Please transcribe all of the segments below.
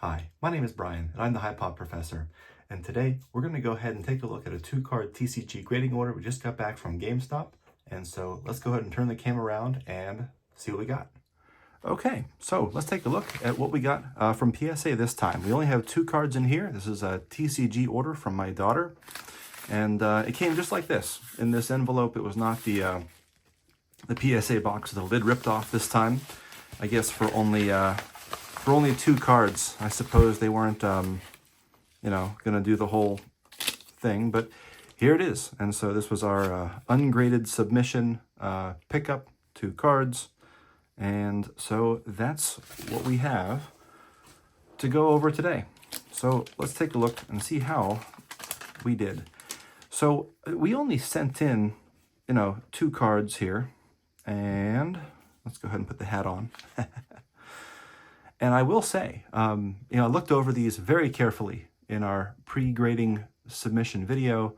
Hi, my name is Brian, and I'm the HiPod Professor. And today, we're going to go ahead and take a look at a 2-card TCG grading order we just got back from GameStop. And so let's go ahead and turn the camera around and see what we got. Okay, so let's take a look at what we got from PSA this time. We only have 2 cards in here. This is a TCG order from my daughter. And it came just like this. In this envelope, it was not the PSA box with the lid ripped off this time. I guess for only 2 cards. I suppose they weren't, gonna do the whole thing, but here it is. And so this was our ungraded submission pickup, 2 cards. And so that's what we have to go over today. So let's take a look and see how we did. So we only sent in, 2 cards here. And let's go ahead and put the hat on. And I will say, I looked over these very carefully in our pre-grading submission video,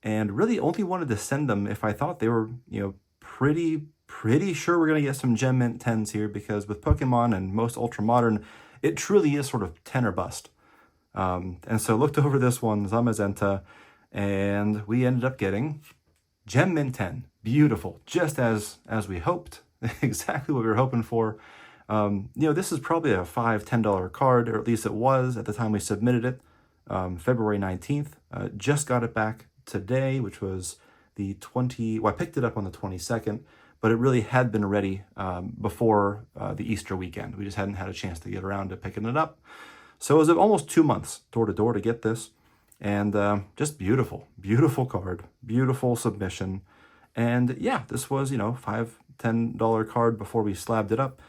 and really only wanted to send them if I thought they were, pretty sure we're going to get some Gem Mint 10s here, because with Pokemon and most Ultra Modern, it truly is sort of 10 or bust. And so looked over this one, Zamazenta, and we ended up getting Gem Mint 10. Beautiful, just as we hoped, exactly what we were hoping for. This is probably a $5, $10 card, or at least it was at the time we submitted it, February 19th. Just got it back today, which was the I picked it up on the 22nd, but it really had been ready before the Easter weekend. We just hadn't had a chance to get around to picking it up. So it was almost 2 months door to door to get this. And just beautiful, beautiful card, beautiful submission. And yeah, this was, $5, $10 card before we slabbed it up.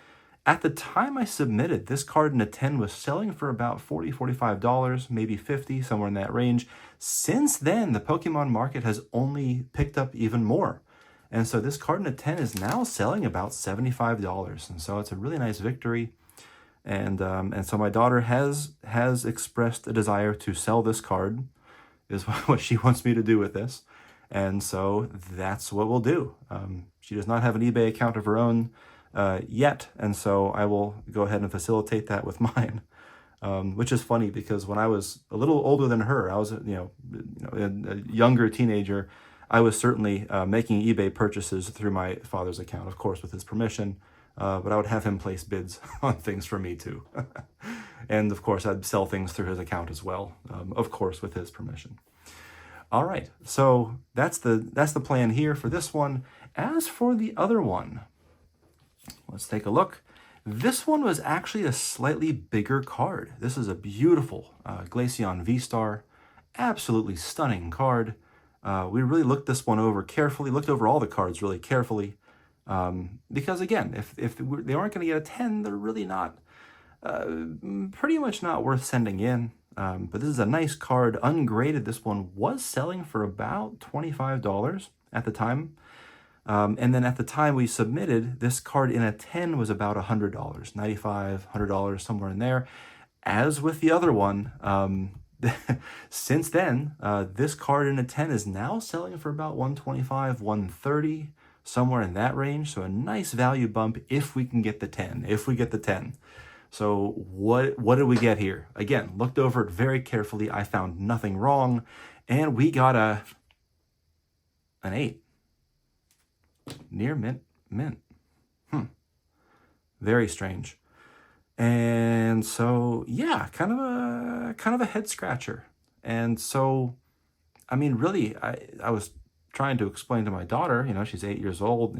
At the time I submitted, this card in a 10 was selling for about $40, $45, maybe $50, somewhere in that range. Since then, the Pokemon market has only picked up even more. And so this card in a 10 is now selling about $75. And so it's a really nice victory. And so my daughter has expressed a desire to sell this card, is what she wants me to do with this. And so that's what we'll do. She does not have an eBay account of her own yet, and so I will go ahead and facilitate that with mine, which is funny because when I was a little older than her, I was a younger teenager, I was certainly making eBay purchases through my father's account, of course with his permission, but I would have him place bids on things for me too. And of course I'd sell things through his account as well, of course with his permission. All right, so that's the plan here for this one. As for the other one, let's take a look. This one was actually a slightly bigger card. This is a beautiful Glaceon Vstar, absolutely stunning card. We really looked this one over carefully, looked over all the cards really carefully, because again, if they aren't going to get a 10, they're really not, pretty much not worth sending in. But this is a nice card, ungraded. This one was selling for about $25 at the time. And then at the time we submitted, this card in a 10 was about $100, $95, $100, somewhere in there. As with the other one, since then, this card in a 10 is now selling for about $125, $130, somewhere in that range. So a nice value bump if we can get the 10, if we get the 10. So what did we get here? Again, looked over it very carefully. I found nothing wrong, and we got an 8. Near mint. Very strange. And so yeah, kind of a head scratcher. And so I mean, really, I was trying to explain to my daughter, she's 8 years old,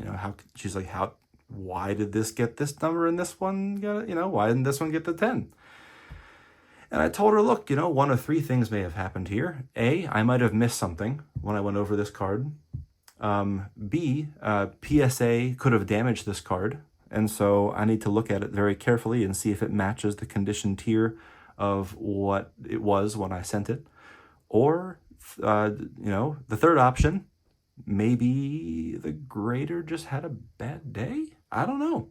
why did this get this number and this one got, why didn't this one get the 10? And I told her, look, one of 3 things may have happened here. A, I might have missed something when I went over this card. B, PSA could have damaged this card, and so I need to look at it very carefully and see if it matches the condition tier of what it was when I sent it. Or, the third option, maybe the grader just had a bad day? I don't know.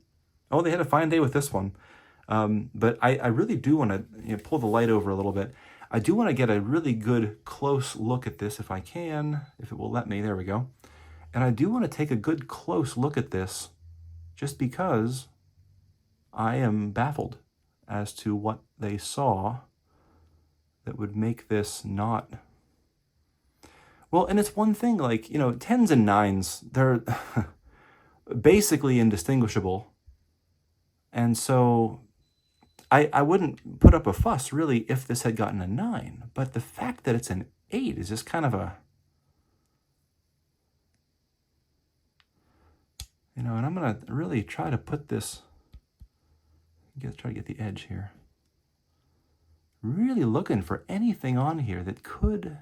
Oh, they had a fine day with this one. But I really do want to pull the light over a little bit. I do want to get a really good close look at this if I can, if it will let me. There we go. And I do want to take a good close look at this just because I am baffled as to what they saw that would make this not... Well, and it's one thing, like, 10s and 9s, they're basically indistinguishable. And so I wouldn't put up a fuss, really, if this had gotten a 9. But the fact that it's an 8 is just kind of a... and I'm going to really try to put this... try to get the edge here. Really looking for anything on here that could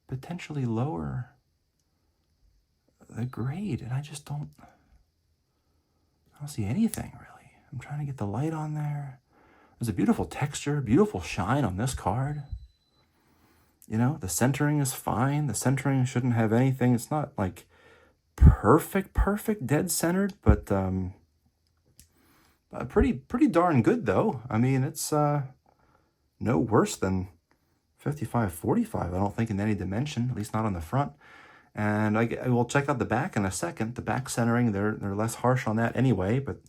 potentially lower the grade, and I just don't see anything, really. I'm trying to get the light on there. There's a beautiful texture, beautiful shine on this card. The centering is fine. The centering shouldn't have anything. It's not like perfect, dead centered, but pretty darn good, though. I mean, it's no worse than 55-45, I don't think, in any dimension, at least not on the front. And I will check out the back in a second. The back centering, they're less harsh on that anyway, but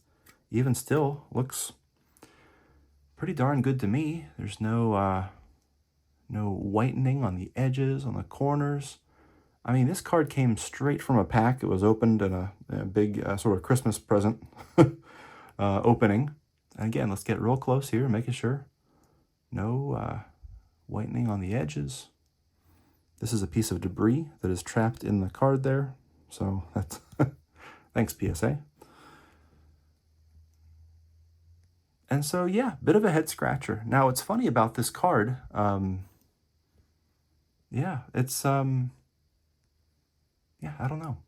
even still, looks pretty darn good to me. There's no whitening on the edges, on the corners. I mean, this card came straight from a pack. It was opened in a big sort of Christmas present opening. And again, let's get real close here, making sure no whitening on the edges. This is a piece of debris that is trapped in the card there. So that's... thanks, PSA. And so, yeah, bit of a head scratcher. Now, what's funny about this card, yeah, it's... yeah, I don't know.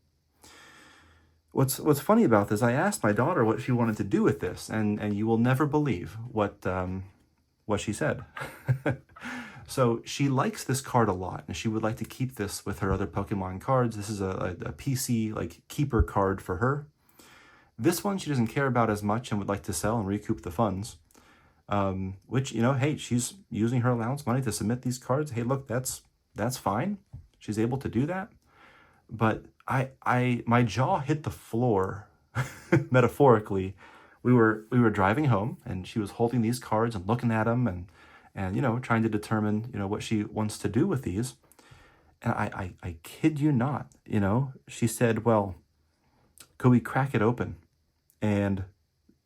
What's funny about this, I asked my daughter what she wanted to do with this, and you will never believe what she said. So she likes this card a lot, and she would like to keep this with her other Pokemon cards. This is a PC, like, keeper card for her. This one she doesn't care about as much and would like to sell and recoup the funds. Which, hey, she's using her allowance money to submit these cards. Hey, look, that's fine. She's able to do that. But my jaw hit the floor, metaphorically. We were driving home, and she was holding these cards and looking at them and trying to determine, what she wants to do with these. And I kid you not, she said, well, could we crack it open and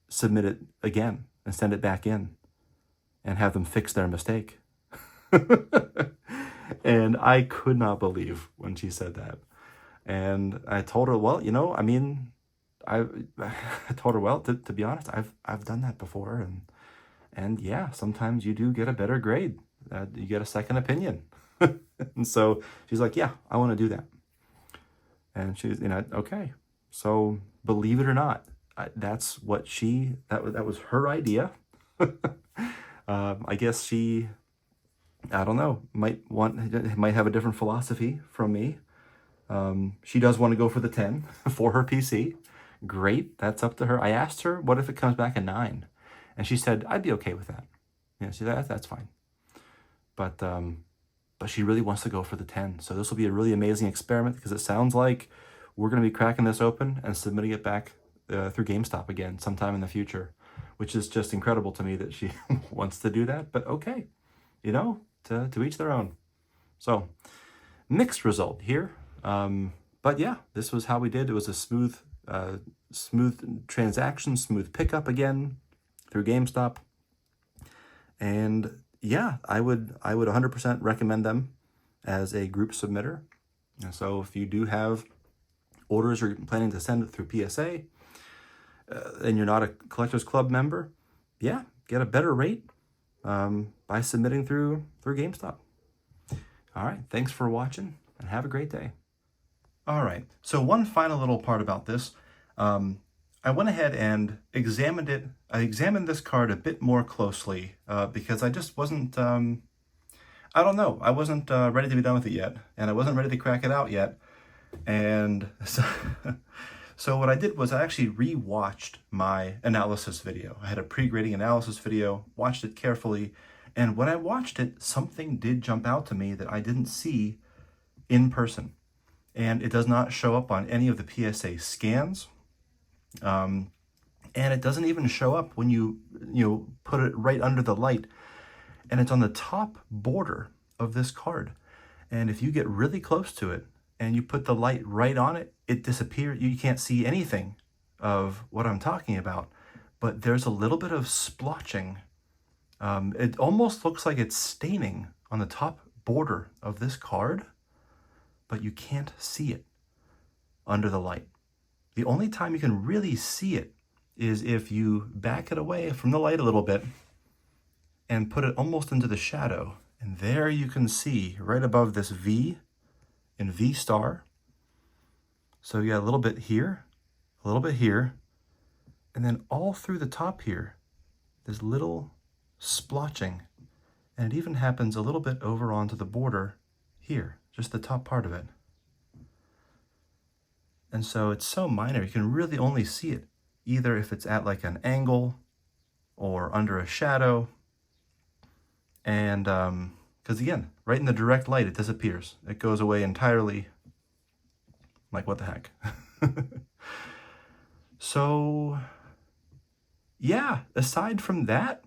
submit it again and send it back in and have them fix their mistake? And I could not believe when she said that. And I told her, well, I mean, I told her, well, to be honest, I've done that before, and yeah, sometimes you do get a better grade. You get a second opinion. And so she's like, yeah, I want to do that. And she's, okay. So believe it or not, that's what that was her idea. I guess she, I don't know, might have a different philosophy from me. She does want to go for the 10 for her PC. Great, that's up to her. I asked her, what if it comes back a 9? And she said, I'd be okay with that. She said, that's fine. But she really wants to go for the 10. So this will be a really amazing experiment, because it sounds like we're going to be cracking this open and submitting it back through GameStop again sometime in the future, which is just incredible to me that she wants to do that. But okay, to each their own. So mixed result here. But yeah, this was how we did. It was a smooth transaction, smooth pickup again through GameStop. And yeah, I would 100% recommend them as a group submitter. And so if you do have orders or you're planning to send it through PSA, and you're not a Collectors Club member, yeah, get a better rate by submitting through GameStop. All right, thanks for watching, and have a great day. All right, so one final little part about this. I went ahead and examined it. I examined this card a bit more closely because I just wasn't, I don't know, I wasn't ready to be done with it yet, and I wasn't ready to crack it out yet. And so what I did was I actually re-watched my analysis video. I had a pre-grading analysis video, watched it carefully, and when I watched it, something did jump out to me that I didn't see in person. And it does not show up on any of the PSA scans. And it doesn't even show up when you put it right under the light. And it's on the top border of this card. And if you get really close to it and you put the light right on it, it disappears. You can't see anything of what I'm talking about. But there's a little bit of splotching. It almost looks like it's staining on the top border of this card, but you can't see it under the light. The only time you can really see it is if you back it away from the light a little bit and put it almost into the shadow. And there you can see right above this V in Vstar. So you got a little bit here, a little bit here, and then all through the top here, there's little splotching. And it even happens a little bit over onto the border here, just the top part of it. And so it's so minor, you can really only see it either if it's at like an angle or under a shadow. And because again, right in the direct light, it disappears. It goes away entirely. Like, what the heck? So, yeah, aside from that,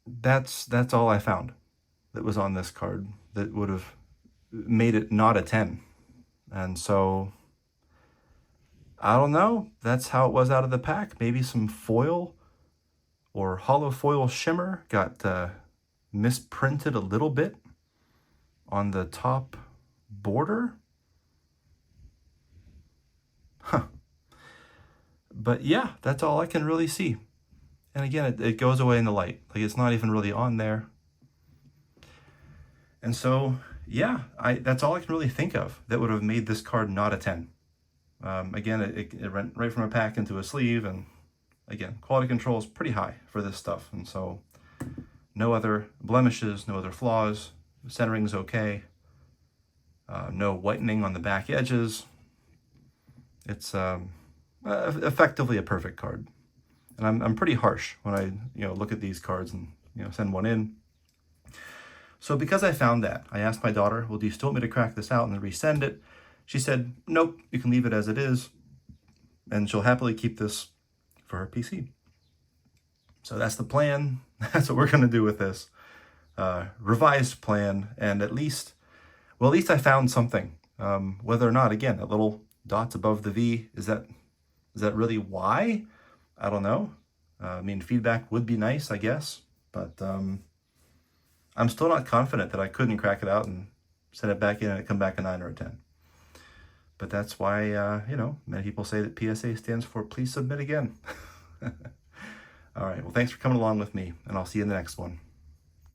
that's all I found that was on this card that would have made it not a 10. And so, I don't know. That's how it was out of the pack. Maybe some foil or hollow foil shimmer got misprinted a little bit on the top border. Huh. But yeah, that's all I can really see. And again, it goes away in the light. Like, it's not even really on there. And so, yeah, that's all I can really think of that would have made this card not a 10. Again, it went right from a pack into a sleeve, and again, quality control is pretty high for this stuff. And so, no other blemishes, no other flaws. Centering's okay. No whitening on the back edges. It's effectively a perfect card. And I'm pretty harsh when I look at these cards and send one in. So because I found that, I asked my daughter, well, do you still want me to crack this out and then resend it? She said, nope, you can leave it as it is, and she'll happily keep this for her PC. So that's the plan. That's what we're going to do with this revised plan. And at least I found something. Whether or not, again, that little dots above the V, is that really why? I don't know. I mean, feedback would be nice, I guess, but I'm still not confident that I couldn't crack it out and send it back in and it come back a 9 or a 10. But that's why, many people say that PSA stands for please submit again. All right, well, thanks for coming along with me, and I'll see you in the next one.